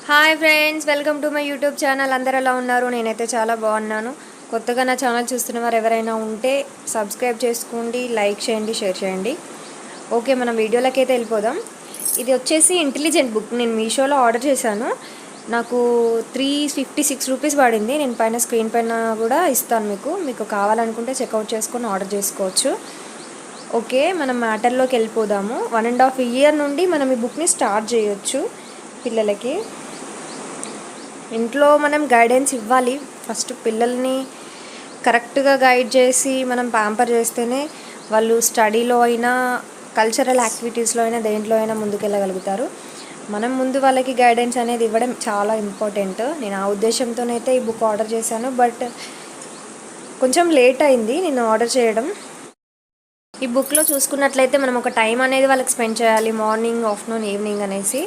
Hi friends, welcome to my YouTube channel. అందరు ఎలా ఉన్నారు? నేనైతే చాలా బాగున్నాను. కొత్తగా నా ఛానల్ చూస్తున్న వారు ఎవరైనా ఉంటే సబ్స్క్రైబ్ చేసుకోండి, లైక్ చేయండి, షేర్ చేయండి. ఓకే, మనం వీడియోలోకి అయితే వెళ్ళిపోదాం. ఇది వచ్చేసి ఇంటెలిజెంట్ బుక్. నేను మీషోలో ఆర్డర్ చేశాను. నాకు 356 రూపీస్ పడింది. నేను పైన స్క్రీన్ పైన కూడా ఇస్తాను. మీకు కావాలనుకుంటే చెక్అవుట్ చేసుకొని ఆర్డర్ చేసుకోవచ్చు. ఓకే, మనం మ్యాటర్లోకి వెళ్ళిపోదాము. 1.5 ఇయర్ నుండి మనం ఈ బుక్ని స్టార్ట్ చేయొచ్చు పిల్లలకి. ఇంట్లో మనం గైడెన్స్ ఇవ్వాలి. ఫస్ట్ పిల్లల్ని కరెక్ట్గా గైడ్ చేసి మనం ప్యాంపర్ చేస్తేనే వాళ్ళు స్టడీలో అయినా, కల్చరల్ యాక్టివిటీస్లో అయినా, దేంట్లో అయినా ముందుకెళ్ళగలుగుతారు. మనం ముందు వాళ్ళకి గైడెన్స్ అనేది ఇవ్వడం చాలా ఇంపార్టెంట్. నేను ఆ ఉద్దేశంతోనైతే ఈ బుక్ ఆర్డర్ చేశాను. బట్ కొంచెం లేట్ అయింది నేను ఆర్డర్ చేయడం. ఈ బుక్లో చూసుకున్నట్లయితే మనం ఒక టైం అనేది వాళ్ళకి స్పెండ్ చేయాలి, మార్నింగ్, ఆఫ్టర్నూన్, ఈవినింగ్ అనేసి.